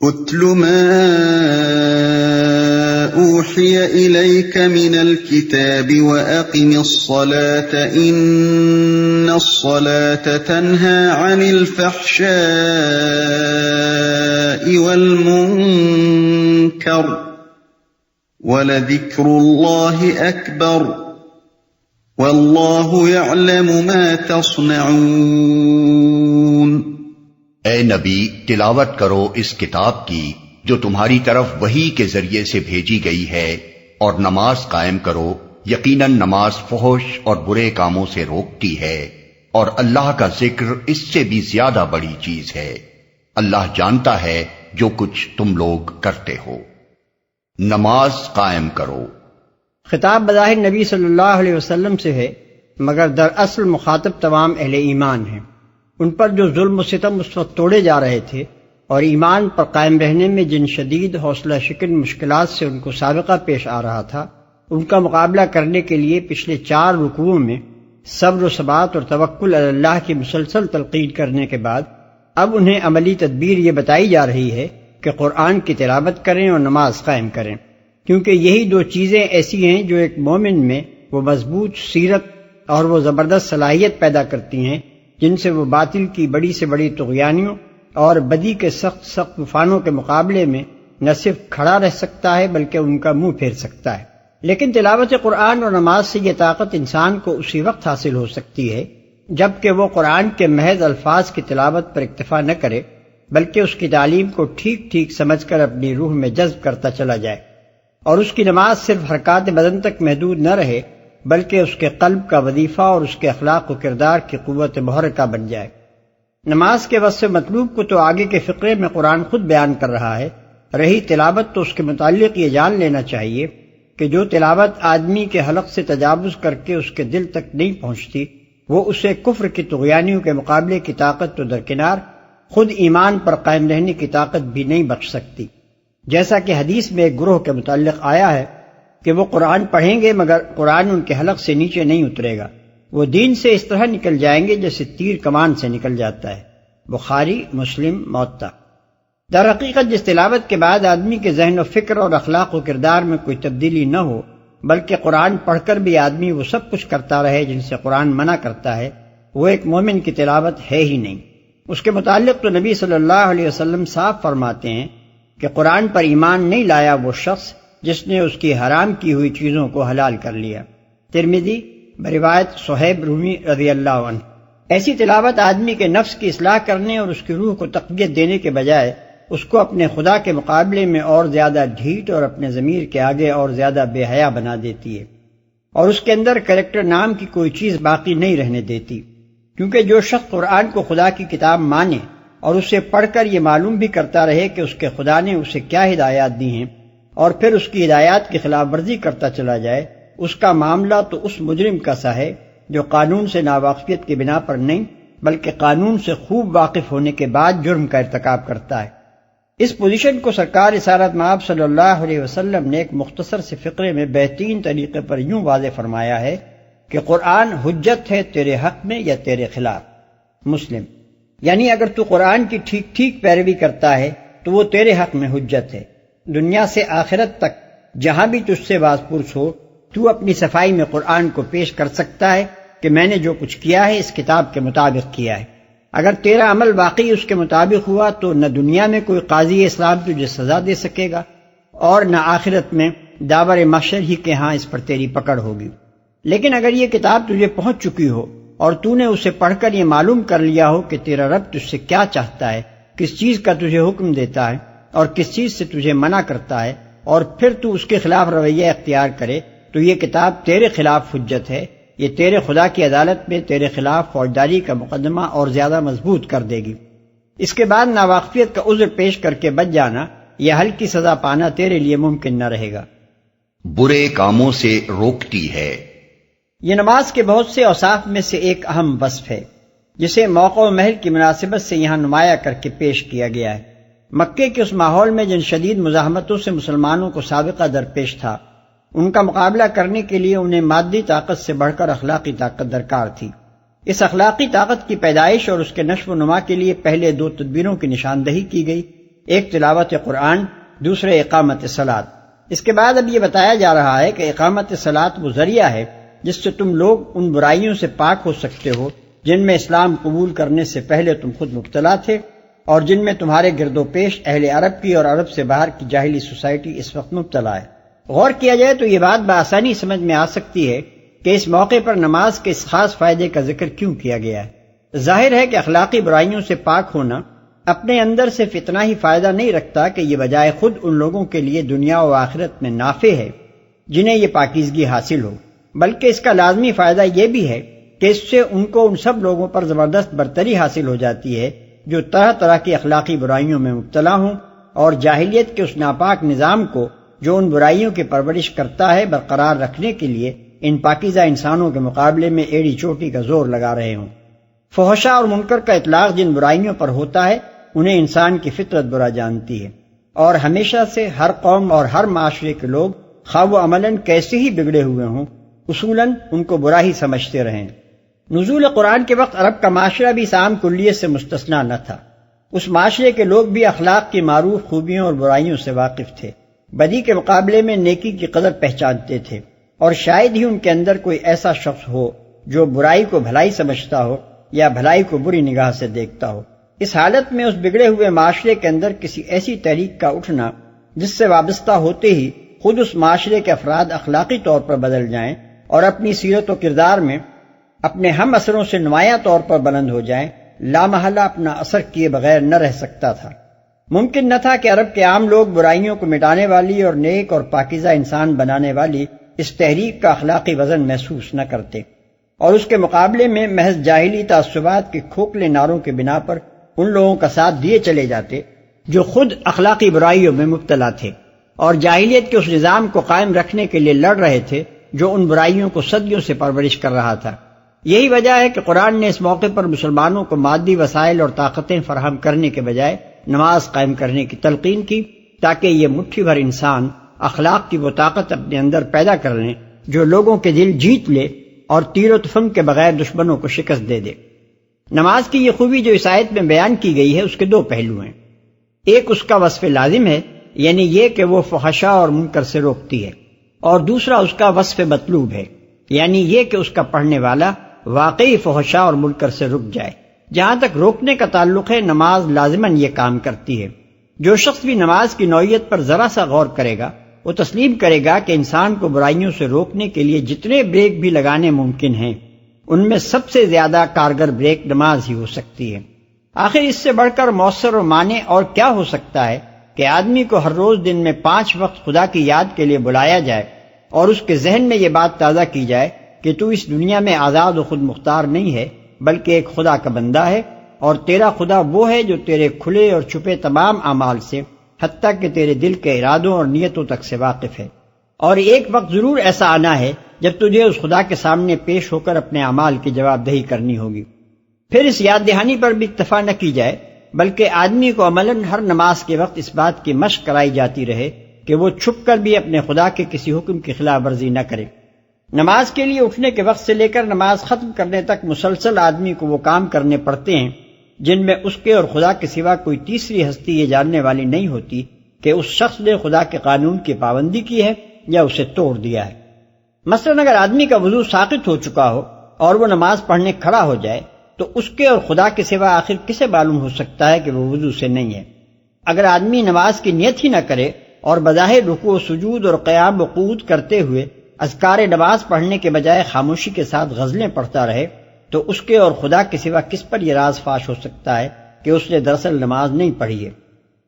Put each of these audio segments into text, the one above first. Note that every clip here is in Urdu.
اتل ما اوحی الیک من الکتاب واقم الصلاة ان الصلاة تنہی عن الفحشاء والمنکر وَلَذِكْرُ اللَّهِ أَكْبَرُ وَاللَّهُ يَعْلَمُ مَا تَصْنَعُونَ۔ اے نبی، تلاوت کرو اس کتاب کی جو تمہاری طرف وحی کے ذریعے سے بھیجی گئی ہے، اور نماز قائم کرو، یقیناً نماز فحش اور برے کاموں سے روکتی ہے، اور اللہ کا ذکر اس سے بھی زیادہ بڑی چیز ہے۔ اللہ جانتا ہے جو کچھ تم لوگ کرتے ہو۔ نماز قائم کرو۔ خطاب بظاہر نبی صلی اللہ علیہ وسلم سے ہے، مگر دراصل مخاطب تمام اہل ایمان ہیں۔ ان پر جو ظلم و ستم اس وقت توڑے جا رہے تھے اور ایمان پر قائم رہنے میں جن شدید حوصلہ شکن مشکلات سے ان کو سابقہ پیش آ رہا تھا، ان کا مقابلہ کرنے کے لیے پچھلے 4 رکوعوں میں صبر و ثبات اور توکل علی اللہ کی مسلسل تلقین کرنے کے بعد اب انہیں عملی تدبیر یہ بتائی جا رہی ہے کہ قرآن کی تلاوت کریں اور نماز قائم کریں، کیونکہ یہی 2 چیزیں ایسی ہیں جو ایک مومن میں وہ مضبوط سیرت اور وہ زبردست صلاحیت پیدا کرتی ہیں جن سے وہ باطل کی بڑی سے بڑی طغیانیوں اور بدی کے سخت طوفانوں کے مقابلے میں نہ صرف کھڑا رہ سکتا ہے بلکہ ان کا منہ پھیر سکتا ہے۔ لیکن تلاوت قرآن اور نماز سے یہ طاقت انسان کو اسی وقت حاصل ہو سکتی ہے جبکہ وہ قرآن کے محض الفاظ کی تلاوت پر اکتفا نہ کرے، بلکہ اس کی تعلیم کو ٹھیک ٹھیک سمجھ کر اپنی روح میں جذب کرتا چلا جائے، اور اس کی نماز صرف حرکات بدن تک محدود نہ رہے بلکہ اس کے قلب کا وظیفہ اور اس کے اخلاق و کردار کی قوت محرکہ بن جائے۔ نماز کے وصف مطلوب کو تو آگے کے فقرے میں قرآن خود بیان کر رہا ہے، رہی تلاوت تو اس کے متعلق یہ جان لینا چاہیے کہ جو تلاوت آدمی کے حلق سے تجاوز کر کے اس کے دل تک نہیں پہنچتی، وہ اسے کفر کی طغیانیوں کے مقابلے کی طاقت تو درکنار، خود ایمان پر قائم رہنے کی طاقت بھی نہیں بخش سکتی۔ جیسا کہ حدیث میں ایک گروہ کے متعلق آیا ہے کہ وہ قرآن پڑھیں گے مگر قرآن ان کے حلق سے نیچے نہیں اترے گا، وہ دین سے اس طرح نکل جائیں گے جیسے تیر کمان سے نکل جاتا ہے۔ بخاری، مسلم، موطا۔ در حقیقت جس تلاوت کے بعد آدمی کے ذہن و فکر اور اخلاق و کردار میں کوئی تبدیلی نہ ہو بلکہ قرآن پڑھ کر بھی آدمی وہ سب کچھ کرتا رہے جن سے قرآن منع کرتا ہے، وہ ایک مومن کی تلاوت ہے ہی نہیں۔ اس کے متعلق تو نبی صلی اللہ علیہ وسلم صاف فرماتے ہیں کہ قرآن پر ایمان نہیں لایا وہ شخص جس نے اس کی حرام کی ہوئی چیزوں کو حلال کر لیا۔ ترمذی بروایت صہیب رومی رضی اللہ عنہ۔ ایسی تلاوت آدمی کے نفس کی اصلاح کرنے اور اس کی روح کو تقویت دینے کے بجائے اس کو اپنے خدا کے مقابلے میں اور زیادہ ڈھیٹ اور اپنے ضمیر کے آگے اور زیادہ بے حیا بنا دیتی ہے، اور اس کے اندر کریکٹر نام کی کوئی چیز باقی نہیں رہنے دیتی، کیونکہ جو شخص قرآن کو خدا کی کتاب مانے اور اسے پڑھ کر یہ معلوم بھی کرتا رہے کہ اس کے خدا نے اسے کیا ہدایات دی ہیں اور پھر اس کی ہدایات کی خلاف ورزی کرتا چلا جائے، اس کا معاملہ تو اس مجرم کا سا ہے جو قانون سے ناواقفیت کی بنا پر نہیں بلکہ قانون سے خوب واقف ہونے کے بعد جرم کا ارتکاب کرتا ہے۔ اس پوزیشن کو سرکار رسالت مآب صلی اللہ علیہ وسلم نے ایک مختصر سے فقرے میں بہترین طریقے پر یوں واضح فرمایا ہے کہ قرآن حجت ہے تیرے حق میں یا تیرے خلاف۔ مسلم۔ یعنی اگر تو قرآن کی ٹھیک ٹھیک پیروی کرتا ہے تو وہ تیرے حق میں حجت ہے، دنیا سے آخرت تک جہاں بھی تجھ سے باز پرس ہو تو اپنی صفائی میں قرآن کو پیش کر سکتا ہے کہ میں نے جو کچھ کیا ہے اس کتاب کے مطابق کیا ہے۔ اگر تیرا عمل واقعی اس کے مطابق ہوا تو نہ دنیا میں کوئی قاضی اسلام تجھے سزا دے سکے گا اور نہ آخرت میں داور محشر ہی کے ہاں اس پر تیری پکڑ ہوگی۔ لیکن اگر یہ کتاب تجھے پہنچ چکی ہو اور تو نے اسے پڑھ کر یہ معلوم کر لیا ہو کہ تیرا رب تجھ سے کیا چاہتا ہے، کس چیز کا تجھے حکم دیتا ہے اور کس چیز سے تجھے منع کرتا ہے، اور پھر تو اس کے خلاف رویہ اختیار کرے، تو یہ کتاب تیرے خلاف حجت ہے، یہ تیرے خدا کی عدالت میں تیرے خلاف فوجداری کا مقدمہ اور زیادہ مضبوط کر دے گی۔ اس کے بعد ناواقفیت کا عذر پیش کر کے بچ جانا یا ہلکی سزا پانا تیرے لیے ممکن نہ رہے گا۔ برے کاموں سے روکتی ہے۔ یہ نماز کے بہت سے اوصاف میں سے ایک اہم وصف ہے جسے موقع و محل کی مناسبت سے یہاں نمایاں کر کے پیش کیا گیا ہے۔ مکے کے اس ماحول میں جن شدید مزاحمتوں سے مسلمانوں کو سابقہ درپیش تھا، ان کا مقابلہ کرنے کے لیے انہیں مادی طاقت سے بڑھ کر اخلاقی طاقت درکار تھی۔ اس اخلاقی طاقت کی پیدائش اور اس کے نشو و نما کے لیے پہلے 2 تدبیروں کی نشاندہی کی گئی۔ ایک تلاوت قرآن، دوسرے اقامت صلاۃ۔ اس کے بعد اب یہ بتایا جا رہا ہے کہ اقامت صلاۃ وہ ذریعہ ہے جس سے تم لوگ ان برائیوں سے پاک ہو سکتے ہو جن میں اسلام قبول کرنے سے پہلے تم خود مبتلا تھے اور جن میں تمہارے گرد و پیش اہل عرب کی اور عرب سے باہر کی جاہلی سوسائٹی اس وقت مبتلا ہے۔ غور کیا جائے تو یہ بات بآسانی سمجھ میں آ سکتی ہے کہ اس موقع پر نماز کے اس خاص فائدے کا ذکر کیوں کیا گیا ہے۔ ظاہر ہے کہ اخلاقی برائیوں سے پاک ہونا اپنے اندر صرف اتنا ہی فائدہ نہیں رکھتا کہ یہ بجائے خود ان لوگوں کے لیے دنیا و آخرت میں نافع ہے جنہیں یہ پاکیزگی حاصل ہو، بلکہ اس کا لازمی فائدہ یہ بھی ہے کہ اس سے ان کو ان سب لوگوں پر زبردست برتری حاصل ہو جاتی ہے جو طرح طرح کی اخلاقی برائیوں میں مبتلا ہوں اور جاہلیت کے اس ناپاک نظام کو جو ان برائیوں کی پرورش کرتا ہے برقرار رکھنے کے لیے ان پاکیزہ انسانوں کے مقابلے میں ایڑی چوٹی کا زور لگا رہے ہوں۔ فحشا اور منکر کا اطلاق جن برائیوں پر ہوتا ہے انہیں انسان کی فطرت برا جانتی ہے، اور ہمیشہ سے ہر قوم اور ہر معاشرے کے لوگ خواہ وہ عملاً کیسے ہی بگڑے ہوئے ہوں اصولاً ان کو برا ہی سمجھتے رہیں۔ نزول قرآن کے وقت عرب کا معاشرہ بھی اس عام کلیت سے مستثنیٰ نہ تھا۔ اس معاشرے کے لوگ بھی اخلاق کی معروف خوبیوں اور برائیوں سے واقف تھے، بدی کے مقابلے میں نیکی کی قدر پہچانتے تھے، اور شاید ہی ان کے اندر کوئی ایسا شخص ہو جو برائی کو بھلائی سمجھتا ہو یا بھلائی کو بری نگاہ سے دیکھتا ہو۔ اس حالت میں اس بگڑے ہوئے معاشرے کے اندر کسی ایسی تحریک کا اٹھنا جس سے وابستہ ہوتے ہی خود اس معاشرے کے افراد اخلاقی طور پر بدل جائیں اور اپنی سیرت و کردار میں اپنے ہم اثروں سے نمایاں طور پر بلند ہو جائیں، لامحالہ اپنا اثر کیے بغیر نہ رہ سکتا تھا۔ ممکن نہ تھا کہ عرب کے عام لوگ برائیوں کو مٹانے والی اور نیک اور پاکیزہ انسان بنانے والی اس تحریک کا اخلاقی وزن محسوس نہ کرتے، اور اس کے مقابلے میں محض جاہلی تعصبات کے کھوکھلے نعروں کے بنا پر ان لوگوں کا ساتھ دیے چلے جاتے جو خود اخلاقی برائیوں میں مبتلا تھے اور جاہلیت کے اس نظام کو قائم رکھنے کے لیے لڑ رہے تھے جو ان برائیوں کو صدیوں سے پرورش کر رہا تھا۔ یہی وجہ ہے کہ قرآن نے اس موقع پر مسلمانوں کو مادی وسائل اور طاقتیں فراہم کرنے کے بجائے نماز قائم کرنے کی تلقین کی، تاکہ یہ مٹھی بھر انسان اخلاق کی وہ طاقت اپنے اندر پیدا کر لیں جو لوگوں کے دل جیت لے اور تیر و تفنگ کے بغیر دشمنوں کو شکست دے دے۔ نماز کی یہ خوبی جو اس آیت میں بیان کی گئی ہے اس کے دو پہلو ہیں۔ ایک اس کا وصف لازم ہے، یعنی یہ کہ وہ فحشا اور منکر سے روکتی ہے، اور دوسرا اس کا وصف مطلوب ہے، یعنی یہ کہ اس کا پڑھنے والا واقعی فحشا اور منکر سے رک جائے۔ جہاں تک روکنے کا تعلق ہے، نماز لازماً یہ کام کرتی ہے۔ جو شخص بھی نماز کی نوعیت پر ذرا سا غور کرے گا وہ تسلیم کرے گا کہ انسان کو برائیوں سے روکنے کے لیے جتنے بریک بھی لگانے ممکن ہیں ان میں سب سے زیادہ کارگر بریک نماز ہی ہو سکتی ہے۔ آخر اس سے بڑھ کر مؤثر و مانع اور کیا ہو سکتا ہے کہ آدمی کو ہر روز دن میں 5 وقت خدا کی یاد کے لیے بلایا جائے اور اس کے ذہن میں یہ بات تازہ کی جائے کہ تو اس دنیا میں آزاد و خود مختار نہیں ہے بلکہ ایک خدا کا بندہ ہے، اور تیرا خدا وہ ہے جو تیرے کھلے اور چھپے تمام اعمال سے حتیٰ کہ تیرے دل کے ارادوں اور نیتوں تک سے واقف ہے، اور ایک وقت ضرور ایسا آنا ہے جب تجھے اس خدا کے سامنے پیش ہو کر اپنے اعمال کی جواب دہی کرنی ہوگی۔ پھر اس یاد دہانی پر بھی اکتفا نہ کی جائے بلکہ آدمی کو عملاً ہر نماز کے وقت اس بات کی مشق کرائی جاتی رہے کہ وہ چھپ کر بھی اپنے خدا کے کسی حکم کی خلاف ورزی نہ کرے۔ نماز کے لیے اٹھنے کے وقت سے لے کر نماز ختم کرنے تک مسلسل آدمی کو وہ کام کرنے پڑتے ہیں جن میں اس کے اور خدا کے سوا کوئی تیسری ہستی یہ جاننے والی نہیں ہوتی کہ اس شخص نے خدا کے قانون کی پابندی کی ہے یا اسے توڑ دیا ہے۔ مثلاً اگر آدمی کا وضو ساقط ہو چکا ہو اور وہ نماز پڑھنے کھڑا ہو جائے تو اس کے اور خدا کے سوا آخر کسے معلوم ہو سکتا ہے کہ وہ وضو سے نہیں ہے؟ اگر آدمی نماز کی نیت ہی نہ کرے اور بظاہر رکوع و سجود اور قیام و قعود کرتے ہوئے اذکار نماز پڑھنے کے بجائے خاموشی کے ساتھ غزلیں پڑھتا رہے تو اس کے اور خدا کے سوا کس پر یہ راز فاش ہو سکتا ہے کہ اس نے دراصل نماز نہیں پڑھی ہے؟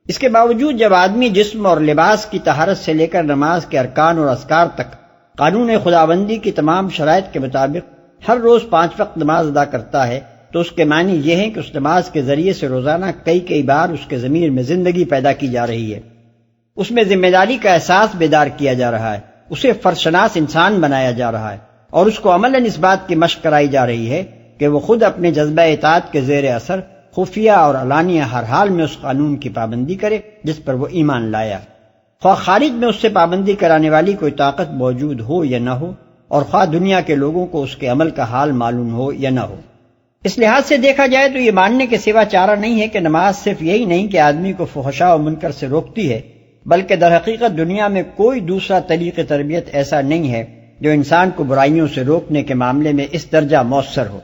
اس کے باوجود جب آدمی جسم اور لباس کی طہارت سے لے کر نماز کے ارکان اور اذکار تک قانون خداوندی کی تمام شرائط کے مطابق ہر روز 5 وقت نماز ادا کرتا ہے تو اس کے معنی یہ ہے کہ اس نماز کے ذریعے سے روزانہ کئی بار اس کے ضمیر میں زندگی پیدا کی جا رہی ہے، اس میں ذمہ داری کا احساس بیدار کیا جا رہا ہے، اسے فرشناس انسان بنایا جا رہا ہے، اور اس کو عملاً اس بات کی مشق کرائی جا رہی ہے کہ وہ خود اپنے جذبہ اطاعت کے زیر اثر خفیہ اور علانیہ ہر حال میں اس قانون کی پابندی کرے جس پر وہ ایمان لایا، خواہ خارج میں اس سے پابندی کرانے والی کوئی طاقت موجود ہو یا نہ ہو، اور خواہ دنیا کے لوگوں کو اس کے عمل کا حال معلوم ہو یا نہ ہو۔ اس لحاظ سے دیکھا جائے تو یہ ماننے کے سوا چارہ نہیں ہے کہ نماز صرف یہی نہیں کہ آدمی کو فحشاء و منکر سے روکتی ہے، بلکہ در حقیقت دنیا میں کوئی دوسرا طریق تربیت ایسا نہیں ہے جو انسان کو برائیوں سے روکنے کے معاملے میں اس درجہ مؤثر ہو۔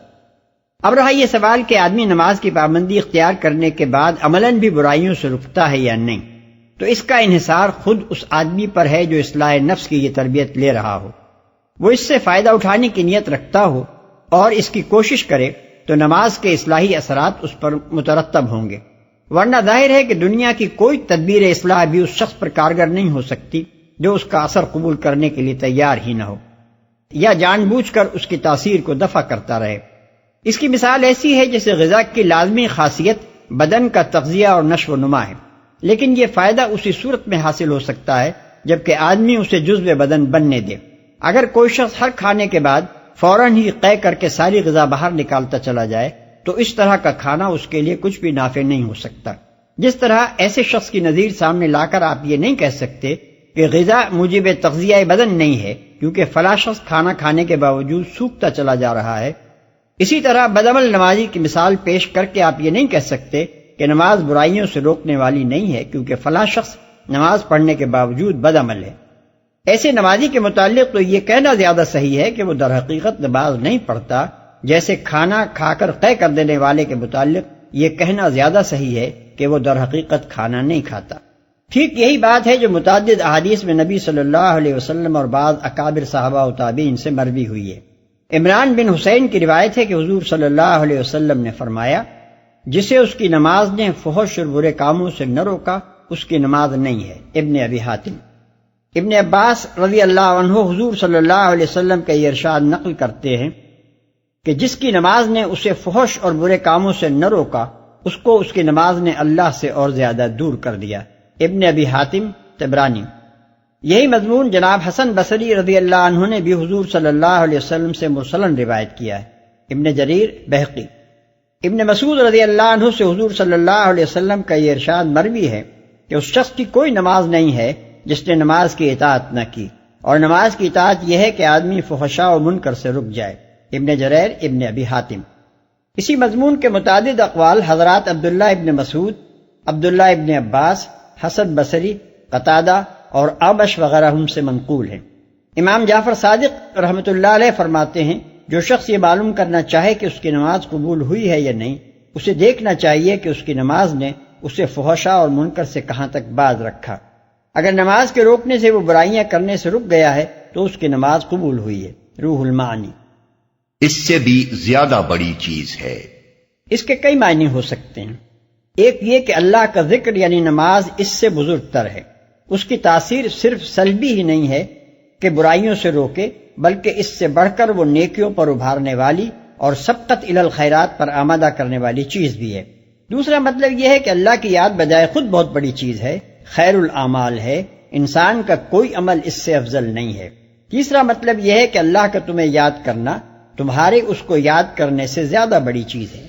اب رہا یہ سوال کہ آدمی نماز کی پابندی اختیار کرنے کے بعد عملاً بھی برائیوں سے رکتا ہے یا نہیں، تو اس کا انحصار خود اس آدمی پر ہے جو اصلاح نفس کی یہ تربیت لے رہا ہو۔ وہ اس سے فائدہ اٹھانے کی نیت رکھتا ہو اور اس کی کوشش کرے تو نماز کے اصلاحی اثرات اس پر مترتب ہوں گے، ورنہ ظاہر ہے کہ دنیا کی کوئی تدبیر اصلاح بھی اس شخص پر کارگر نہیں ہو سکتی جو اس کا اثر قبول کرنے کے لیے تیار ہی نہ ہو یا جان بوجھ کر اس کی تاثیر کو دفع کرتا رہے۔ اس کی مثال ایسی ہے جیسے غذا کی لازمی خاصیت بدن کا تغذیہ اور نشو و نما ہے، لیکن یہ فائدہ اسی صورت میں حاصل ہو سکتا ہے جبکہ آدمی اسے جزو بدن بننے دے۔ اگر کوئی شخص ہر کھانے کے بعد فوراً ہی قے کر کے ساری غذا باہر نکالتا چلا جائے تو اس طرح کا کھانا اس کے لیے کچھ بھی نافع نہیں ہو سکتا۔ جس طرح ایسے شخص کی نظیر سامنے لا کر آپ یہ نہیں کہہ سکتے کہ غذا موجب تغذیہ بدن نہیں ہے کیونکہ فلاں شخص کھانا کھانے کے باوجود سوکھتا چلا جا رہا ہے، اسی طرح بدعمل نمازی کی مثال پیش کر کے آپ یہ نہیں کہہ سکتے کہ نماز برائیوں سے روکنے والی نہیں ہے کیونکہ فلاں شخص نماز پڑھنے کے باوجود بدعمل ہے۔ ایسے نمازی کے متعلق تو یہ کہنا زیادہ صحیح ہے کہ وہ در حقیقت نماز نہیں پڑھتا، جیسے کھانا کھا کر قے کر دینے والے کے متعلق یہ کہنا زیادہ صحیح ہے کہ وہ در حقیقت کھانا نہیں کھاتا۔ ٹھیک یہی بات ہے جو متعدد احادیث میں نبی صلی اللہ علیہ وسلم اور بعض اکابر صحابہ و تابعین سے مروی ہوئی ہے۔ عمران بن حسین کی روایت ہے کہ حضور صلی اللہ علیہ وسلم نے فرمایا، جسے اس کی نماز نے فحش اور برے کاموں سے نہ روکا اس کی نماز نہیں ہے۔ ابن ابی حاتم۔ ابن عباس رضی اللہ عنہ حضور صلی اللہ علیہ وسلم کا یہ ارشاد نقل کرتے ہیں کہ جس کی نماز نے اسے فحش اور برے کاموں سے نہ روکا اس کو اس کی نماز نے اللہ سے اور زیادہ دور کر دیا۔ ابن ابی حاتم طبرانی۔ یہی مضمون جناب حسن بصری رضی اللہ عنہ نے بھی حضور صلی اللہ علیہ وسلم سے مرسلاً روایت کیا ہے۔ ابن جریر بہقی۔ ابن مسعود رضی اللہ عنہ سے حضور صلی اللہ علیہ وسلم کا یہ ارشاد مروی ہے کہ اس شخص کی کوئی نماز نہیں ہے جس نے نماز کی اطاعت نہ کی، اور نماز کی اطاعت یہ ہے کہ آدمی فحشاء و منکر سے رک جائے۔ ابن جریر ابن ابی حاتم۔ اسی مضمون کے متعدد اقوال حضرات عبداللہ ابن مسعود، عبداللہ ابن عباس، حسن بصری، قتادہ اور اعمش وغیرہ ہم سے منقول ہیں۔ امام جعفر صادق رحمۃ اللہ علیہ فرماتے ہیں، جو شخص یہ معلوم کرنا چاہے کہ اس کی نماز قبول ہوئی ہے یا نہیں، اسے دیکھنا چاہیے کہ اس کی نماز نے اسے فحشاء اور منکر سے کہاں تک باز رکھا۔ اگر نماز کے روکنے سے وہ برائیاں کرنے سے رک گیا ہے تو اس کی نماز قبول ہوئی ہے۔ روح المعانی۔ اس سے بھی زیادہ بڑی چیز ہے۔ اس کے کئی معنی ہو سکتے ہیں۔ ایک یہ کہ اللہ کا ذکر یعنی نماز اس سے بزرگ تر ہے، اس کی تاثیر صرف سلبی ہی نہیں ہے کہ برائیوں سے روکے، بلکہ اس سے بڑھ کر وہ نیکیوں پر ابھارنے والی اور سبقت الی الخیرات پر آمادہ کرنے والی چیز بھی ہے۔ دوسرا مطلب یہ ہے کہ اللہ کی یاد بجائے خود بہت بڑی چیز ہے، خیر الاعمال ہے، انسان کا کوئی عمل اس سے افضل نہیں ہے۔ تیسرا مطلب یہ ہے کہ اللہ کا تمہیں یاد کرنا تمہارے اس کو یاد کرنے سے زیادہ بڑی چیز ہے۔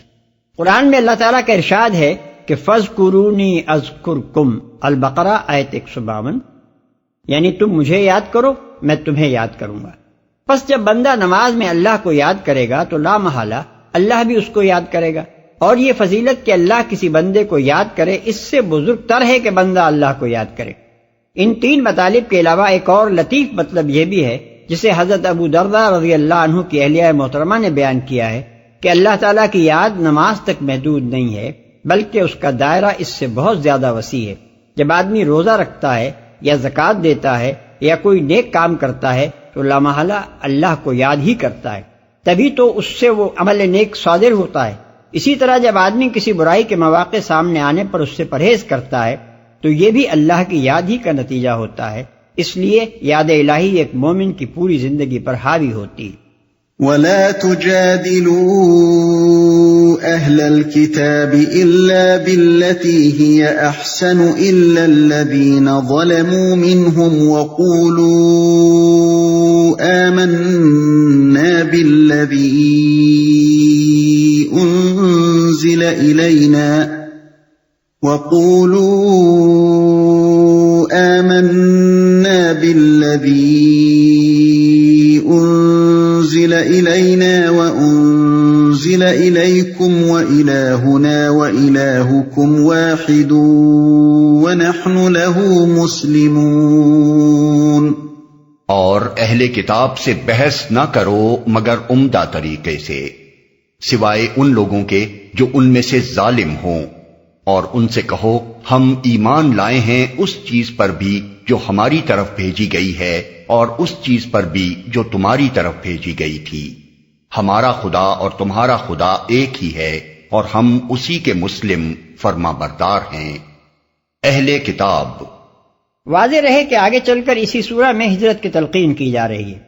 قرآن میں اللہ تعالیٰ کا ارشاد ہے کہ فَاذْكُرُونِي أَذْكُرْكُمْ، البقرہ آیت 152، یعنی تم مجھے یاد کرو میں تمہیں یاد کروں گا۔ پس جب بندہ نماز میں اللہ کو یاد کرے گا تو لا محالہ اللہ بھی اس کو یاد کرے گا، اور یہ فضیلت کہ اللہ کسی بندے کو یاد کرے اس سے بزرگ تر ہے کہ بندہ اللہ کو یاد کرے۔ ان تین مطالب کے علاوہ ایک اور لطیف مطلب یہ بھی ہے جسے حضرت ابو درداء رضی اللہ عنہ کی اہلیہ محترمہ نے بیان کیا ہے کہ اللہ تعالیٰ کی یاد نماز تک محدود نہیں ہے بلکہ اس کا دائرہ اس سے بہت زیادہ وسیع ہے۔ جب آدمی روزہ رکھتا ہے یا زکوٰۃ دیتا ہے یا کوئی نیک کام کرتا ہے تو لامحالہ اللہ کو یاد ہی کرتا ہے، تبھی تو اس سے وہ عمل نیک صادر ہوتا ہے۔ اسی طرح جب آدمی کسی برائی کے مواقع سامنے آنے پر اس سے پرہیز کرتا ہے تو یہ بھی اللہ کی یاد ہی کا نتیجہ ہوتا ہے۔ اس لیے یاد الہی ایک مومن کی پوری زندگی پر حاوی ہوتی ہے۔ وَلَا تُجَادِلُوا أَهْلَ الْكِتَابِ إِلَّا بِالَّتِي هِيَ أَحْسَنُ إِلَّا الَّذِينَ ظَلَمُوا مِنْهُمْ وَقُولُوا آمَنَّا بِالَّذِي أُنزِلَ إِلَيْنَا وَأُنزِلَ إِلَيْكُمْ إِلَٰهُنَا وَإِلَٰهُكُمْ وَاحِدٌ وَنَحْنُ لَهُ مُسْلِمُونَ۔ اور اہل کتاب سے بحث نہ کرو مگر عمدہ طریقے سے، سوائے ان لوگوں کے جو ان میں سے ظالم ہوں، اور ان سے کہو ہم ایمان لائے ہیں اس چیز پر بھی جو ہماری طرف بھیجی گئی ہے اور اس چیز پر بھی جو تمہاری طرف بھیجی گئی تھی، ہمارا خدا اور تمہارا خدا ایک ہی ہے اور ہم اسی کے مسلم فرما بردار ہیں۔ اہل کتاب، واضح رہے کہ آگے چل کر اسی سورہ میں ہجرت کی تلقین کی جا رہی ہے۔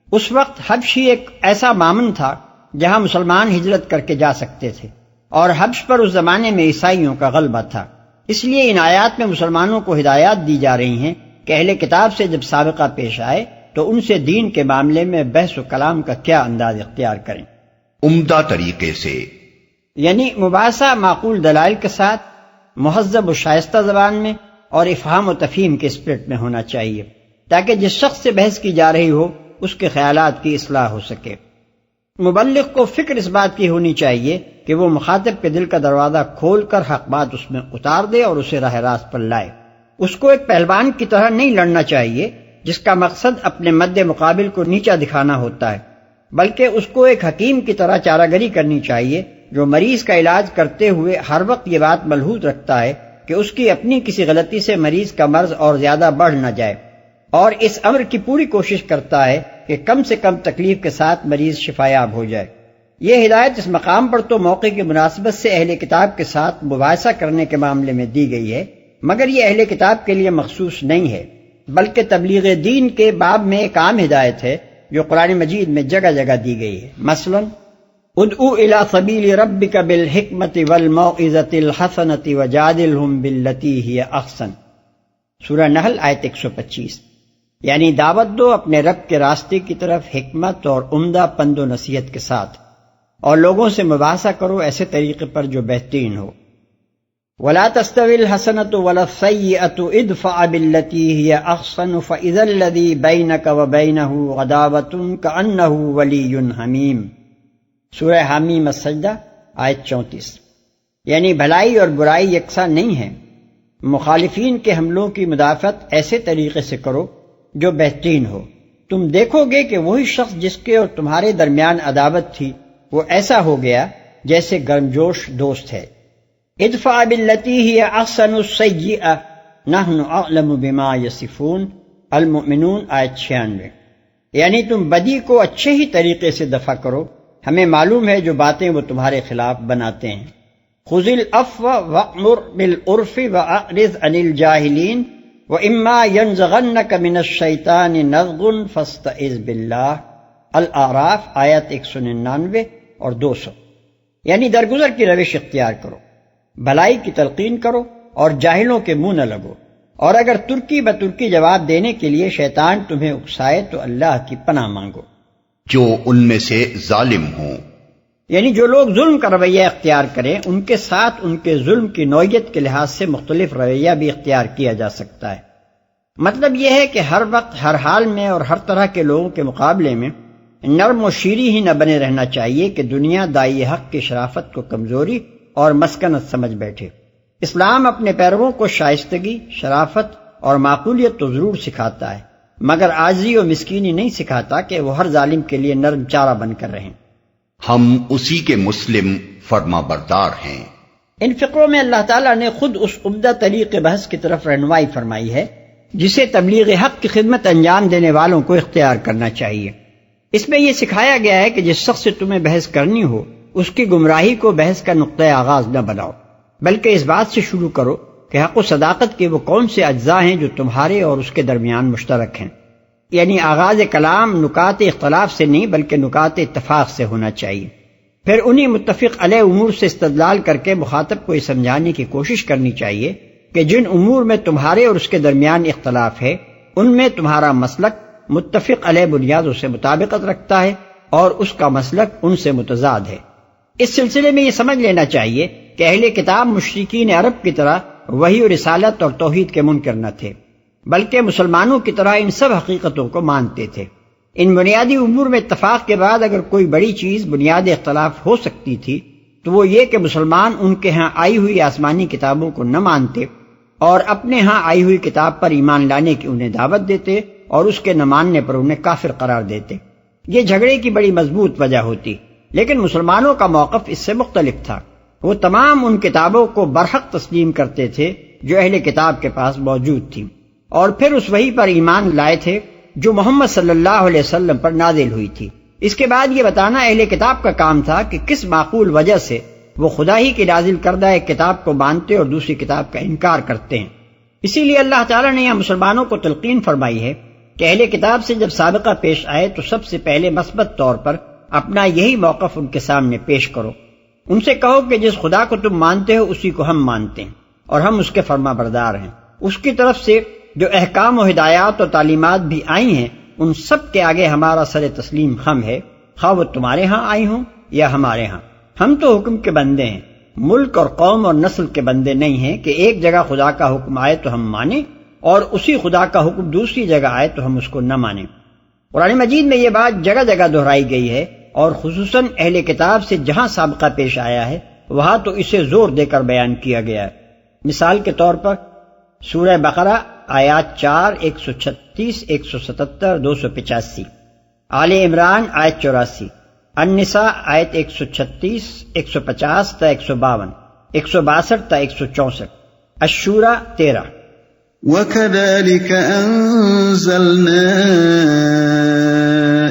اس وقت حبش ہی ایک ایسا مامن تھا جہاں مسلمان ہجرت کر کے جا سکتے تھے، اور حبش پر اس زمانے میں عیسائیوں کا غلبہ تھا۔ اس لیے ان آیات میں مسلمانوں کو ہدایات دی جا رہی ہیں کہ اہل کتاب سے جب سابقہ پیش آئے تو ان سے دین کے معاملے میں بحث و کلام کا کیا انداز اختیار کریں۔ عمدہ طریقے سے، یعنی مباحثہ معقول دلائل کے ساتھ، مہذب و شائستہ زبان میں اور افہام و تفہیم کے اسپرٹ میں ہونا چاہیے، تاکہ جس شخص سے بحث کی جا رہی ہو اس کے خیالات کی اصلاح ہو سکے۔ مبلغ کو فکر اس بات کی ہونی چاہیے کہ وہ مخاطب کے دل کا دروازہ کھول کر حق بات اس میں اتار دے اور اسے راہ راست پر لائے۔ اس کو ایک پہلوان کی طرح نہیں لڑنا چاہیے جس کا مقصد اپنے مد مقابل کو نیچا دکھانا ہوتا ہے، بلکہ اس کو ایک حکیم کی طرح چارہ گری کرنی چاہیے جو مریض کا علاج کرتے ہوئے ہر وقت یہ بات ملحوظ رکھتا ہے کہ اس کی اپنی کسی غلطی سے مریض کا مرض اور زیادہ بڑھ نہ جائے، اور اس امر کی پوری کوشش کرتا ہے کہ کم سے کم تکلیف کے ساتھ مریض شفایاب ہو جائے۔ یہ ہدایت اس مقام پر تو موقع کی مناسبت سے اہل کتاب کے ساتھ مباحثہ کرنے کے معاملے میں دی گئی ہے، مگر یہ اہل کتاب کے لیے مخصوص نہیں ہے، بلکہ تبلیغ دین کے باب میں ایک عام ہدایت ہے جو قرآن مجید میں جگہ جگہ دی گئی ہے۔ مثلا ادعو الی سبیل ربک بالحکمۃ والموعظۃ الحسنۃ وجادلہم باللتی ہی احسن، سورہ نحل آیت 125، یعنی دعوت دو اپنے رب کے راستے کی طرف حکمت اور عمدہ پند و نصیحت کے ساتھ، اور لوگوں سے مباحثہ کرو ایسے طریقے پر جو بہترین ہو۔ وَلَا تَسْتَوِي الْحَسَنَةُ وَلَا السَّيِّئَةُ ادْفَعْ بِالَّتِي هِيَ أَحْسَنُ فَإِذَا الَّذِي بَيْنَكَ وَبَيْنَهُ عَدَاوَةٌ كَأَنَّهُ وَلِيٌّ حَمِيمٌ، سورہ حامیم السجدہ آیت 34، یعنی بھلائی اور برائی یکساں نہیں ہیں، مخالفین کے حملوں کی مدافعت ایسے طریقے سے کرو جو بہترین ہو، تم دیکھو گے کہ وہی شخص جس کے اور تمہارے درمیان عداوت تھی وہ ایسا ہو گیا جیسے گرمجوش دوست ہے۔ ادفع باللتی ہی احسن السیئہ نحن اعلم بما یصفون، المؤمنون آیت 96، یعنی تم بدی کو اچھے ہی طریقے سے دفع کرو، ہمیں معلوم ہے جو باتیں وہ تمہارے خلاف بناتے ہیں۔ خذ العفو وأمر بالعرف واعرض عن الجاہلین وَإِمَّا يَنزَغَنَّكَ مِنَ الشَّيْطَانِ نَزْغٌ فَاسْتَعِذْ بِاللَّهِ، الاعراف آیت 199 اور 200، یعنی درگزر کی روش اختیار کرو، بھلائی کی تلقین کرو اور جاہلوں کے منہ نہ لگو، اور اگر ترکی بترکی جواب دینے کے لیے شیطان تمہیں اکسائے تو اللہ کی پناہ مانگو۔ جو ان میں سے ظالم ہوں، یعنی جو لوگ ظلم کا رویہ اختیار کریں ان کے ساتھ ان کے ظلم کی نوعیت کے لحاظ سے مختلف رویہ بھی اختیار کیا جا سکتا ہے۔ مطلب یہ ہے کہ ہر وقت ہر حال میں اور ہر طرح کے لوگوں کے مقابلے میں نرم و شیریں ہی نہ بنے رہنا چاہیے کہ دنیا دائی حق کی شرافت کو کمزوری اور مسکنت سمجھ بیٹھے۔ اسلام اپنے پیرووں کو شائستگی، شرافت اور معقولیت تو ضرور سکھاتا ہے، مگر عاجزی و مسکینی نہیں سکھاتا کہ وہ ہر ظالم کے لیے نرم چارہ بن کر رہیں۔ ہم اسی کے مسلم فرما بردار ہیں۔ ان فقروں میں اللہ تعالیٰ نے خود اس عمدہ طریق بحث کی طرف رہنمائی فرمائی ہے جسے تبلیغ حق کی خدمت انجام دینے والوں کو اختیار کرنا چاہیے۔ اس میں یہ سکھایا گیا ہے کہ جس شخص سے تمہیں بحث کرنی ہو اس کی گمراہی کو بحث کا نقطۂ آغاز نہ بناؤ، بلکہ اس بات سے شروع کرو کہ حق و صداقت کے وہ کون سے اجزاء ہیں جو تمہارے اور اس کے درمیان مشترک ہیں، یعنی آغاز کلام نکات اختلاف سے نہیں بلکہ نکات اتفاق سے ہونا چاہیے۔ پھر انہی متفق علیہ امور سے استدلال کر کے مخاطب کو یہ سمجھانے کی کوشش کرنی چاہیے کہ جن امور میں تمہارے اور اس کے درمیان اختلاف ہے ان میں تمہارا مسلک متفق علیہ بنیادوں سے مطابقت رکھتا ہے اور اس کا مسلک ان سے متضاد ہے۔ اس سلسلے میں یہ سمجھ لینا چاہیے کہ اہل کتاب مشرکین عرب کی طرح وحی و رسالت اور توحید کے منکر نہ تھے، بلکہ مسلمانوں کی طرح ان سب حقیقتوں کو مانتے تھے۔ ان بنیادی امور میں اتفاق کے بعد اگر کوئی بڑی چیز بنیاد اختلاف ہو سکتی تھی تو وہ یہ کہ مسلمان ان کے ہاں آئی ہوئی آسمانی کتابوں کو نہ مانتے اور اپنے ہاں آئی ہوئی کتاب پر ایمان لانے کی انہیں دعوت دیتے اور اس کے نہ ماننے پر انہیں کافر قرار دیتے۔ یہ جھگڑے کی بڑی مضبوط وجہ ہوتی، لیکن مسلمانوں کا موقف اس سے مختلف تھا۔ وہ تمام ان کتابوں کو برحق تسلیم کرتے تھے جو اہل کتاب کے پاس موجود تھی، اور پھر اس وحی پر ایمان لائے تھے جو محمد صلی اللہ علیہ وسلم پر نازل ہوئی تھی۔ اس کے بعد یہ بتانا اہل کتاب کا کام تھا کہ کس معقول وجہ سے وہ خدا ہی کی نازل کردہ ایک کتاب کو مانتے اور دوسری کتاب کا انکار کرتے ہیں۔ اسی لیے اللہ تعالیٰ نے یہاں مسلمانوں کو تلقین فرمائی ہے کہ اہل کتاب سے جب سابقہ پیش آئے تو سب سے پہلے مثبت طور پر اپنا یہی موقف ان کے سامنے پیش کرو۔ ان سے کہو کہ جس خدا کو تم مانتے ہو اسی کو ہم مانتے ہیں اور ہم اس کے فرما بردار ہیں۔ اس کی طرف سے جو احکام و ہدایات و تعلیمات بھی آئی ہیں ان سب کے آگے ہمارا سر تسلیم خم ہے، خواہ وہ تمہارے ہاں آئی ہوں یا ہمارے ہاں۔ ہم تو حکم کے بندے ہیں، ملک اور قوم اور نسل کے بندے نہیں ہیں کہ ایک جگہ خدا کا حکم آئے تو ہم مانیں اور اسی خدا کا حکم دوسری جگہ آئے تو ہم اس کو نہ مانیں۔ قرآن مجید میں یہ بات جگہ جگہ دہرائی گئی ہے، اور خصوصاً اہل کتاب سے جہاں سابقہ پیش آیا ہے وہاں تو اسے زور دے کر بیان کیا گیا ہے۔ مثال کے طور پر سورہ بقرہ آیات 4، 136، 177، 285، آل عمران آیت 84، النساء آیت 136، 150 تا 152، 162 تا 164، الشورى 13۔ وَكَذَلِكَ أَنزَلْنَا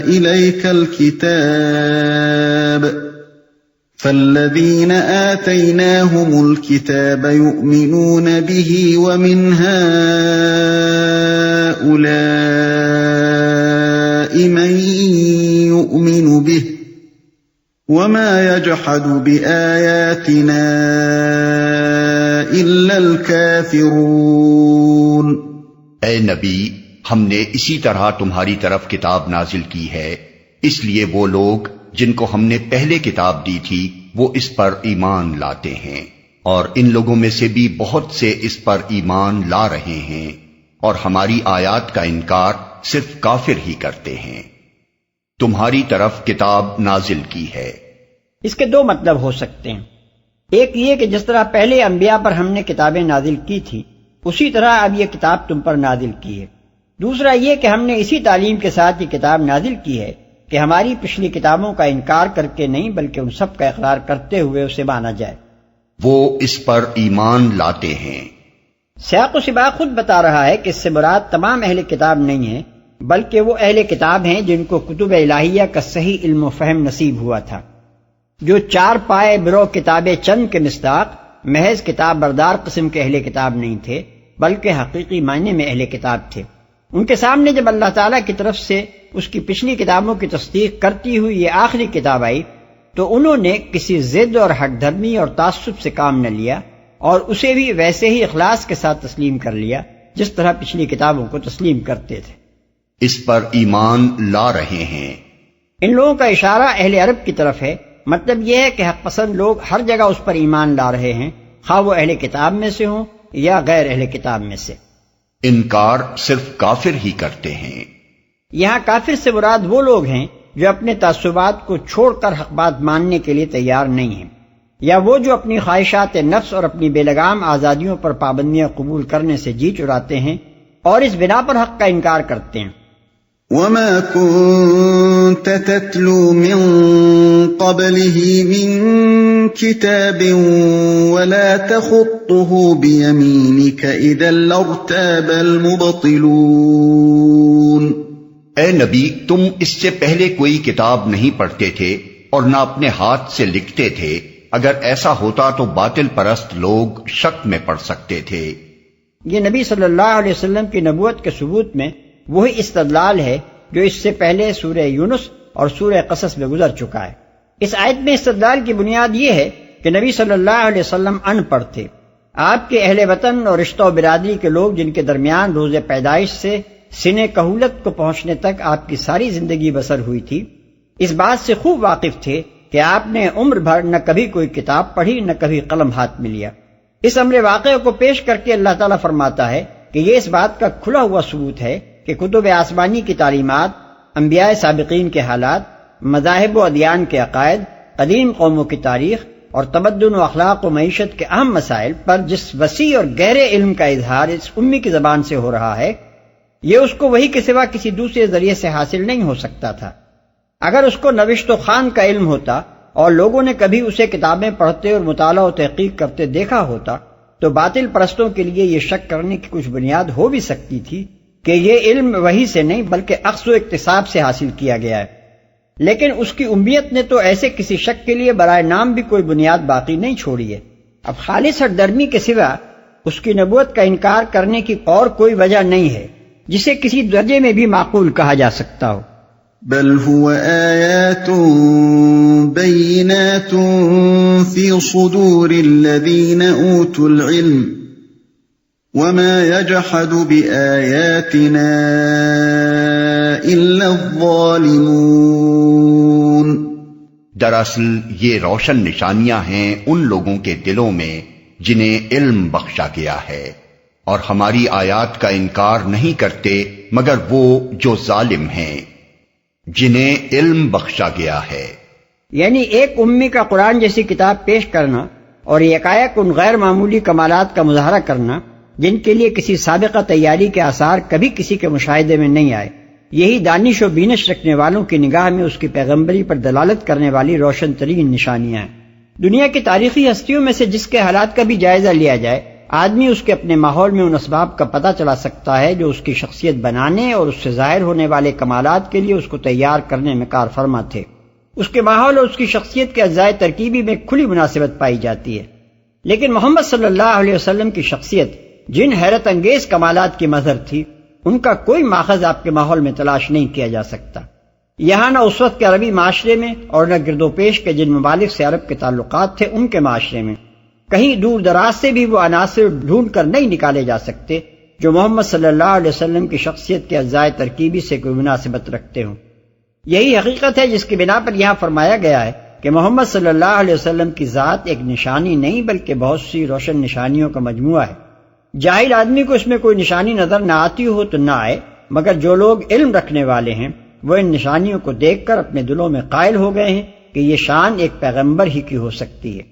إِلَيْكَ الْكِتَابَ فَالَّذِينَ آتَيْنَاهُمُ الْكِتَابَ يُؤْمِنُونَ بِهِ وَمِنْ هَؤُلَاءِ مَن يُؤْمِنُ بِهِ وَمَا يَجْحَدُ بِآيَاتِنَا إِلَّا الْكَافِرُونَ۔ اے نبی، ہم نے اسی طرح تمہاری طرف کتاب نازل کی ہے، اس لیے وہ لوگ جن کو ہم نے پہلے کتاب دی تھی وہ اس پر ایمان لاتے ہیں، اور ان لوگوں میں سے بھی بہت سے اس پر ایمان لا رہے ہیں، اور ہماری آیات کا انکار صرف کافر ہی کرتے ہیں۔ تمہاری طرف کتاب نازل کی ہے۔ اس کے دو مطلب ہو سکتے ہیں، ایک یہ کہ جس طرح پہلے انبیاء پر ہم نے کتابیں نازل کی تھی اسی طرح اب یہ کتاب تم پر نازل کی ہے۔ دوسرا یہ کہ ہم نے اسی تعلیم کے ساتھ یہ کتاب نازل کی ہے کہ ہماری پچھلی کتابوں کا انکار کر کے نہیں بلکہ ان سب کا اقرار کرتے ہوئے اسے مانا جائے۔ وہ اس پر ایمان لاتے ہیں۔ سیاق و سباق خود بتا رہا ہے کہ اس سے مراد تمام اہل کتاب نہیں ہیں بلکہ وہ اہل کتاب ہیں جن کو کتب الہیہ کا صحیح علم و فہم نصیب ہوا تھا، جو چار پائے برو کتابیں چند کے مصداق محض کتاب بردار قسم کے اہل کتاب نہیں تھے بلکہ حقیقی معنی میں اہل کتاب تھے۔ ان کے سامنے جب اللہ تعالیٰ کی طرف سے اس کی پچھلی کتابوں کی تصدیق کرتی ہوئی یہ آخری کتاب آئی تو انہوں نے کسی ضد اور حق دھرمی اور تعصب سے کام نہ لیا اور اسے بھی ویسے ہی اخلاص کے ساتھ تسلیم کر لیا جس طرح پچھلی کتابوں کو تسلیم کرتے تھے۔ اس پر ایمان لا رہے ہیں۔ ان لوگوں کا اشارہ اہل عرب کی طرف ہے، مطلب یہ ہے کہ حق پسند لوگ ہر جگہ اس پر ایمان لا رہے ہیں، خواہ وہ اہل کتاب میں سے ہوں یا غیر اہل کتاب میں سے۔ انکار صرف کافر ہی کرتے ہیں۔ یہاں کافر سے مراد وہ لوگ ہیں جو اپنے تعصبات کو چھوڑ کر حق بات ماننے کے لیے تیار نہیں ہیں، یا وہ جو اپنی خواہشات نفس اور اپنی بے لگام آزادیوں پر پابندیاں قبول کرنے سے جی چراتے ہیں اور اس بنا پر حق کا انکار کرتے ہیں۔ وَمَا كُنْتَ تَتْلُو مِنْ قَبْلِهِ مِنْ كِتَابٍ وَلَا تَخُطُّهُ بِيَمِينِكَ إِذًا لَارْتَابَ الْمُبْطِلُونَ۔ اے نبی، تم اس سے پہلے کوئی کتاب نہیں پڑھتے تھے اور نہ اپنے ہاتھ سے لکھتے تھے، اگر ایسا ہوتا تو باطل پرست لوگ شک میں پڑ سکتے تھے۔ یہ نبی صلی اللہ علیہ وسلم کی نبوت کے ثبوت میں وہی استدلال ہے جو اس سے پہلے سورہ یونس اور سورہ قصص میں گزر چکا ہے۔ اس آیت میں استدلال کی بنیاد یہ ہے کہ نبی صلی اللہ علیہ وسلم ان پڑھ تھے۔ آپ کے اہل وطن اور رشتہ و برادری کے لوگ جن کے درمیان روز پیدائش سے سن کہولت کو پہنچنے تک آپ کی ساری زندگی بسر ہوئی تھی، اس بات سے خوب واقف تھے کہ آپ نے عمر بھر نہ کبھی کوئی کتاب پڑھی نہ کبھی قلم ہاتھ میں لیا۔ اس امر واقعہ کو پیش کر کے اللہ تعالیٰ فرماتا ہے کہ یہ اس بات کا کھلا ہوا ثبوت ہے کہ کتب آسمانی کی تعلیمات، انبیاء سابقین کے حالات، مذاہب و ادیان کے عقائد، قدیم قوموں کی تاریخ، اور تمدن و اخلاق و معیشت کے اہم مسائل پر جس وسیع اور گہرے علم کا اظہار اس امی کی زبان سے ہو رہا ہے، یہ اس کو وحی کے سوا کسی دوسرے ذریعے سے حاصل نہیں ہو سکتا تھا۔ اگر اس کو نوشت و خوان کا علم ہوتا اور لوگوں نے کبھی اسے کتابیں پڑھتے اور مطالعہ و تحقیق کرتے دیکھا ہوتا تو باطل پرستوں کے لیے یہ شک کرنے کی کچھ بنیاد ہو بھی سکتی تھی کہ یہ علم وحی سے نہیں بلکہ اخذ و اکتساب سے حاصل کیا گیا ہے، لیکن اس کی امیت نے تو ایسے کسی شک کے لیے برائے نام بھی کوئی بنیاد باقی نہیں چھوڑی ہے۔ اب خالص ہٹ درمی کے سوا اس کی نبوت کا انکار کرنے کی اور کوئی وجہ نہیں ہے جسے کسی درجے میں بھی معقول کہا جا سکتا ہو۔ بل هو آیات بینات فی صدور الذین اوتوا العلم وما يجحد بآیاتنا الا الظالمون۔ دراصل یہ روشن نشانیاں ہیں ان لوگوں کے دلوں میں جنہیں علم بخشا گیا ہے، اور ہماری آیات کا انکار نہیں کرتے مگر وہ جو ظالم ہیں جنہیں علم بخشا گیا ہے۔ یعنی ایک امی کا قرآن جیسی کتاب پیش کرنا اور یکایک ان غیر معمولی کمالات کا مظاہرہ کرنا جن کے لیے کسی سابقہ تیاری کے آثار کبھی کسی کے مشاہدے میں نہیں آئے، یہی دانش و بینش رکھنے والوں کی نگاہ میں اس کی پیغمبری پر دلالت کرنے والی روشن ترین نشانیاں ہیں۔ دنیا کی تاریخی ہستیوں میں سے جس کے حالات کا بھی جائزہ لیا جائے، آدمی اس کے اپنے ماحول میں ان اسباب کا پتہ چلا سکتا ہے جو اس کی شخصیت بنانے اور اس سے ظاہر ہونے والے کمالات کے لیے اس کو تیار کرنے میں کار فرما تھے۔ اس کے ماحول اور اس کی شخصیت کے اجزائے ترکیبی میں کھلی مناسبت پائی جاتی ہے، لیکن محمد صلی اللہ علیہ وسلم کی شخصیت جن حیرت انگیز کمالات کی مظہر تھی، ان کا کوئی ماخذ آپ کے ماحول میں تلاش نہیں کیا جا سکتا۔ یہاں نہ اس وقت کے عربی معاشرے میں اور نہ گرد و پیش کے جن ممالک سے عرب کے تعلقات تھے ان کے معاشرے میں، کہیں دور دراز سے بھی وہ عناصر ڈھونڈ کر نہیں نکالے جا سکتے جو محمد صلی اللہ علیہ وسلم کی شخصیت کے اجزائے ترکیبی سے کوئی مناسبت رکھتے ہوں۔ یہی حقیقت ہے جس کی بنا پر یہاں فرمایا گیا ہے کہ محمد صلی اللہ علیہ وسلم کی ذات ایک نشانی نہیں بلکہ بہت سی روشن نشانیوں کا مجموعہ ہے۔ جاہل آدمی کو اس میں کوئی نشانی نظر نہ آتی ہو تو نہ آئے، مگر جو لوگ علم رکھنے والے ہیں وہ ان نشانیوں کو دیکھ کر اپنے دلوں میں قائل ہو گئے ہیں کہ یہ شان ایک پیغمبر ہی کی ہو سکتی ہے۔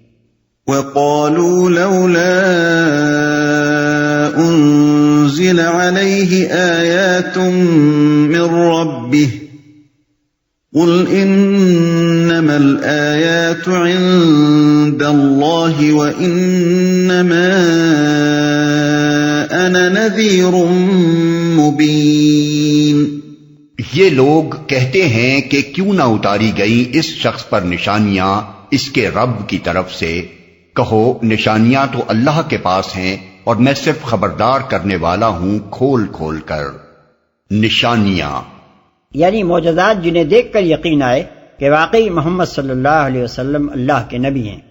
وَقَالُوا لَوْلَا أُنزِلَ عَلَيْهِ آيَاتٌ مِّن رَّبِّهِ قُلْ إِنَّمَا الْآيَاتُ عِندَ اللَّهِ وَإِنَّمَا أَنَا نَذِيرٌ مُّبِينٌ۔ یہ لوگ کہتے ہیں کہ کیوں نہ اتاری گئی اس شخص پر نشانیاں اس کے رب کی طرف سے۔ کہو نشانیاں تو اللہ کے پاس ہیں اور میں صرف خبردار کرنے والا ہوں کھول کھول کر۔ نشانیاں یعنی معجزات جنہیں دیکھ کر یقین آئے کہ واقعی محمد صلی اللہ علیہ وسلم اللہ کے نبی ہیں۔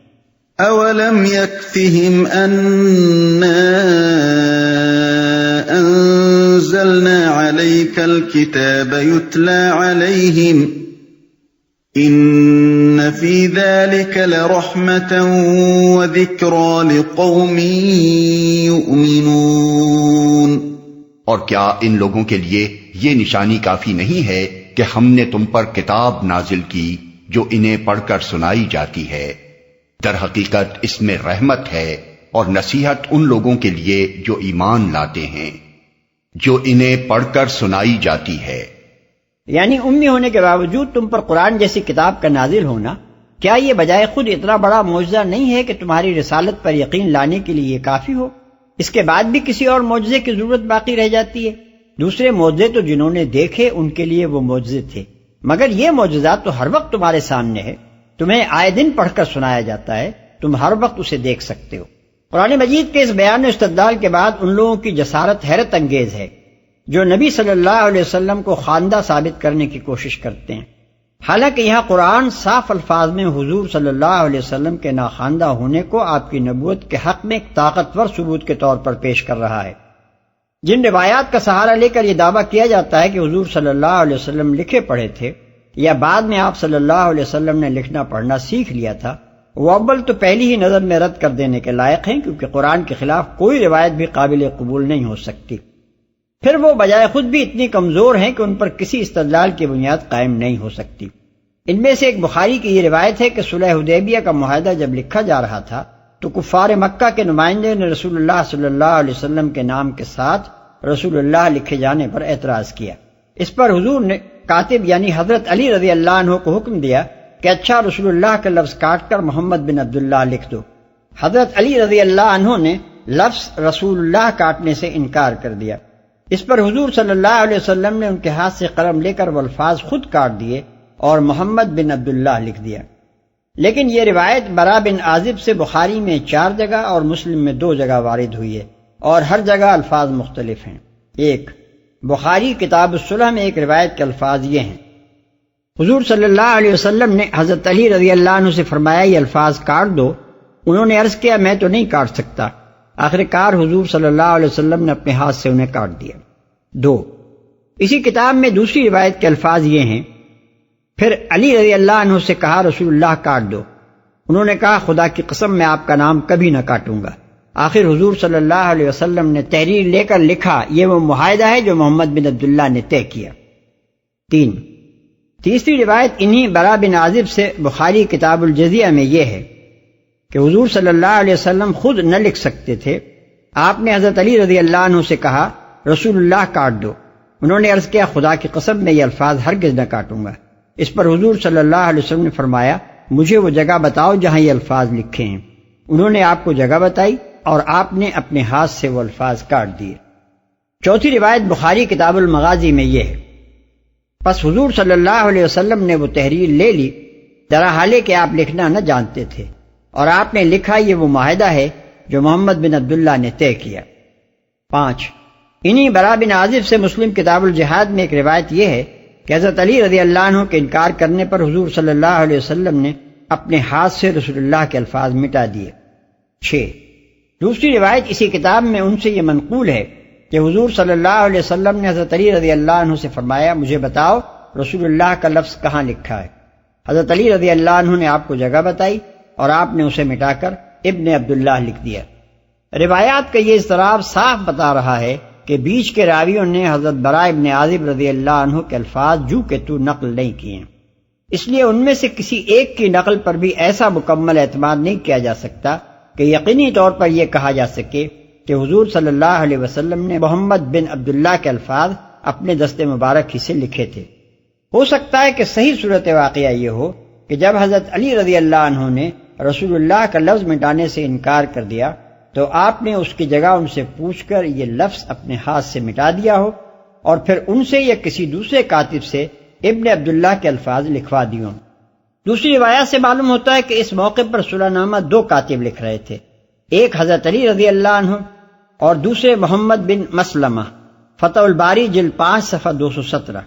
اولم یکفہم انا انزلنا علیک الکتاب یتلی علیہم ان فی ذلک لرحمۃ وذکری لقوم یؤمنون۔ اور کیا ان لوگوں کے لیے یہ نشانی کافی نہیں ہے کہ ہم نے تم پر کتاب نازل کی جو انہیں پڑھ کر سنائی جاتی ہے؟ در حقیقت اس میں رحمت ہے اور نصیحت ان لوگوں کے لیے جو ایمان لاتے ہیں، جو انہیں پڑھ کر سنائی جاتی ہے۔ یعنی امی ہونے کے باوجود تم پر قرآن جیسی کتاب کا نازل ہونا کیا یہ بجائے خود اتنا بڑا معجزہ نہیں ہے کہ تمہاری رسالت پر یقین لانے کے لیے یہ کافی ہو؟ اس کے بعد بھی کسی اور معجزے کی ضرورت باقی رہ جاتی ہے؟ دوسرے معجزے تو جنہوں نے دیکھے ان کے لیے وہ معجزے تھے، مگر یہ معجزات تو ہر وقت تمہارے سامنے ہے، تمہیں آئے دن پڑھ کر سنایا جاتا ہے، تم ہر وقت اسے دیکھ سکتے ہو۔ قرآن مجید کے اس بیان و استدلال کے بعد ان لوگوں کی جسارت حیرت انگیز ہے جو نبی صلی اللہ علیہ وسلم کو خواندہ ثابت کرنے کی کوشش کرتے ہیں، حالانکہ یہاں قرآن صاف الفاظ میں حضور صلی اللہ علیہ وسلم کے ناخواندہ ہونے کو آپ کی نبوت کے حق میں ایک طاقتور ثبوت کے طور پر پیش کر رہا ہے۔ جن روایات کا سہارا لے کر یہ دعویٰ کیا جاتا ہے کہ حضور صلی اللہ علیہ وسلم لکھے پڑھے تھے یا بعد میں آپ صلی اللہ علیہ وسلم نے لکھنا پڑھنا سیکھ لیا تھا، وہ اول تو پہلی ہی نظر میں رد کر دینے کے لائق ہیں، کیونکہ قرآن کے خلاف کوئی روایت بھی قابل قبول نہیں ہو سکتی۔ پھر وہ بجائے خود بھی اتنی کمزور ہیں کہ ان پر کسی استدلال کی بنیاد قائم نہیں ہو سکتی۔ ان میں سے ایک بخاری کی یہ روایت ہے کہ صلح حدیبیہ کا معاہدہ جب لکھا جا رہا تھا تو کفار مکہ کے نمائندے نے رسول اللہ صلی اللہ علیہ وسلم کے نام کے ساتھ رسول اللہ لکھے جانے پر اعتراض کیا۔ اس پر حضور نے کاتب یعنی حضرت علی رضی اللہ عنہ کو حکم دیا کہ اچھا رسول اللہ کا لفظ کاٹ کر محمد بن عبداللہ لکھ دو۔ حضرت علی رضی اللہ عنہ نے لفظ رسول اللہ کاٹنے سے انکار کر دیا۔ اس پر حضور صلی اللہ علیہ وسلم نے ان کے ہاتھ سے قلم لے کر وہ الفاظ خود کاٹ دیے اور محمد بن عبداللہ لکھ دیا۔ لیکن یہ روایت برا بن عازب سے بخاری میں 4 جگہ اور مسلم میں 2 جگہ وارد ہوئی ہے اور ہر جگہ الفاظ مختلف ہیں۔ 1 بخاری کتاب الصلح میں ایک روایت کے الفاظ یہ ہیں، حضور صلی اللہ علیہ وسلم نے حضرت علی رضی اللہ عنہ سے فرمایا یہ الفاظ کاٹ دو۔ انہوں نے عرض کیا میں تو نہیں کاٹ سکتا۔ آخر کار حضور صلی اللہ علیہ وسلم نے اپنے ہاتھ سے انہیں کاٹ دیا۔ 2 اسی کتاب میں دوسری روایت کے الفاظ یہ ہیں، پھر علی رضی اللہ عنہ سے کہا رسول اللہ کاٹ دو۔ انہوں نے کہا خدا کی قسم میں آپ کا نام کبھی نہ کاٹوں گا۔ آخر حضور صلی اللہ علیہ وسلم نے تحریر لے کر لکھا یہ وہ معاہدہ ہے جو محمد بن عبداللہ نے طے کیا۔ 3 تیسری روایت انہی برا بن عازب سے بخاری کتاب الجزیہ میں یہ ہے کہ حضور صلی اللہ علیہ وسلم خود نہ لکھ سکتے تھے، آپ نے حضرت علی رضی اللہ عنہ سے کہا رسول اللہ کاٹ دو۔ انہوں نے عرض کیا خدا کی قسم میں یہ الفاظ ہرگز نہ کاٹوں گا۔ اس پر حضور صلی اللہ علیہ وسلم نے فرمایا مجھے وہ جگہ بتاؤ جہاں یہ الفاظ لکھے ہیں۔ انہوں نے آپ کو جگہ بتائی اور آپ نے اپنے ہاتھ سے وہ الفاظ کاٹ دیے۔ چوتھی روایت بخاری کتاب المغازی میں یہ ہے، پس حضور صلی اللہ علیہ وسلم نے وہ تحریر لے لی، درحالے کہ آپ لکھنا نہ جانتے تھے، اور آپ نے لکھا یہ وہ معاہدہ ہے جو محمد بن عبداللہ نے طے کیا۔ 5 انہی برا بن عازب سے مسلم کتاب الجہاد میں ایک روایت یہ ہے کہ حضرت علی رضی اللہ عنہ کے انکار کرنے پر حضور صلی اللہ علیہ وسلم نے اپنے ہاتھ سے رسول اللہ کے الفاظ مٹا دیے۔ 6 دوسری روایت اسی کتاب میں ان سے یہ منقول ہے کہ حضور صلی اللہ علیہ وسلم نے حضرت علی رضی اللہ عنہ سے فرمایا مجھے بتاؤ رسول اللہ کا لفظ کہاں لکھا ہے۔ حضرت علی رضی اللہ عنہ نے آپ کو جگہ بتائی اور آپ نے اسے مٹا کر ابن عبداللہ لکھ دیا۔ روایات کا یہ اضطراب صاف بتا رہا ہے کہ بیچ کے راویوں نے حضرت براء ابن عازب رضی اللہ عنہ کے الفاظ جو کہ تو نقل نہیں کیے، اس لیے ان میں سے کسی ایک کی نقل پر بھی ایسا مکمل اعتماد نہیں کیا جا سکتا کہ یقینی طور پر یہ کہا جا سکے کہ حضور صلی اللہ علیہ وسلم نے محمد بن عبداللہ کے الفاظ اپنے دست مبارک ہی سے لکھے تھے۔ ہو سکتا ہے کہ صحیح صورت واقعہ یہ ہو کہ جب حضرت علی رضی اللہ عنہ نے رسول اللہ کا لفظ مٹانے سے انکار کر دیا تو آپ نے اس کی جگہ ان سے پوچھ کر یہ لفظ اپنے ہاتھ سے مٹا دیا ہو اور پھر ان سے یا کسی دوسرے کاتب سے ابن عبداللہ کے الفاظ لکھوا دیے ہوں۔ دوسری روایت سے معلوم ہوتا ہے کہ اس موقع پر صلح نامہ 2 کاتب لکھ رہے تھے، ایک حضرت علی رضی اللہ عنہ اور دوسرے محمد بن مسلمہ، فتح الباری جلد 5 صفحہ 217۔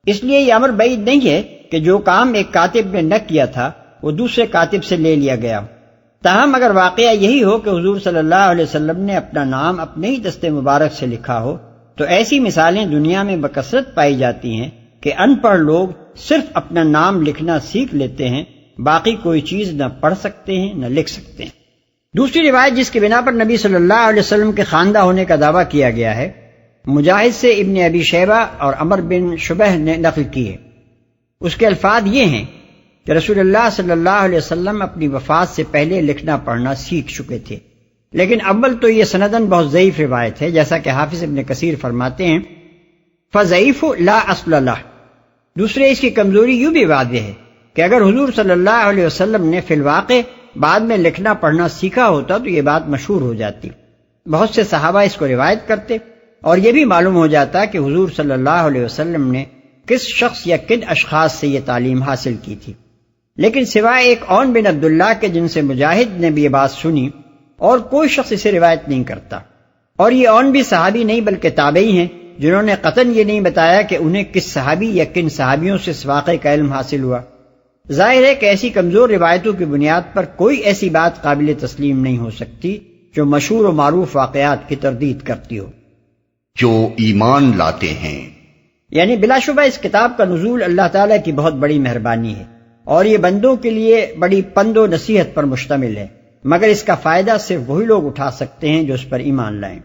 اس لیے یہ امر بعید نہیں ہے کہ جو کام ایک کاتب نے نہ کیا تھا وہ دوسرے کاتب سے لے لیا گیا۔ تاہم اگر واقعہ یہی ہو کہ حضور صلی اللہ علیہ وسلم نے اپنا نام اپنے ہی دست مبارک سے لکھا ہو تو ایسی مثالیں دنیا میں بکثرت پائی جاتی ہیں کہ ان پڑھ لوگ صرف اپنا نام لکھنا سیکھ لیتے ہیں، باقی کوئی چیز نہ پڑھ سکتے ہیں نہ لکھ سکتے ہیں۔ دوسری روایت جس کی بنا پر نبی صلی اللہ علیہ وسلم کے خواندہ ہونے کا دعویٰ کیا گیا ہے، مجاہد سے ابن ابی شیبہ اور عمر بن شبہ نے نقل کی ہے۔ اس کے الفاظ یہ ہیں کہ رسول اللہ صلی اللہ علیہ وسلم اپنی وفات سے پہلے لکھنا پڑھنا سیکھ چکے تھے، لیکن اول تو یہ سندن بہت ضعیف روایت ہے، جیسا کہ حافظ ابن کثیر فرماتے ہیں فضعیف لا اصل لہ۔ دوسرے اس کی کمزوری یوں بھی واضح ہے کہ اگر حضور صلی اللہ علیہ وسلم نے فی الواقع بعد میں لکھنا پڑھنا سیکھا ہوتا تو یہ بات مشہور ہو جاتی، بہت سے صحابہ اس کو روایت کرتے اور یہ بھی معلوم ہو جاتا کہ حضور صلی اللہ علیہ وسلم نے کس شخص یا کن اشخاص سے یہ تعلیم حاصل کی تھی۔ لیکن سوائے ایک عون بن عبداللہ کے جن سے مجاہد نے بھی یہ بات سنی اور کوئی شخص اسے روایت نہیں کرتا، اور یہ عون بھی صحابی نہیں بلکہ تابعی ہیں جنہوں نے قطعاً یہ نہیں بتایا کہ انہیں کس صحابی یا کن صحابیوں سے اس واقعے کا علم حاصل ہوا۔ ظاہر ہے کہ ایسی کمزور روایتوں کی بنیاد پر کوئی ایسی بات قابل تسلیم نہیں ہو سکتی جو مشہور و معروف واقعات کی تردید کرتی ہو۔ جو ایمان لاتے ہیں، یعنی بلا شبہ اس کتاب کا نزول اللہ تعالیٰ کی بہت بڑی مہربانی ہے اور یہ بندوں کے لیے بڑی پند و نصیحت پر مشتمل ہے، مگر اس کا فائدہ صرف وہی لوگ اٹھا سکتے ہیں جو اس پر ایمان لائیں۔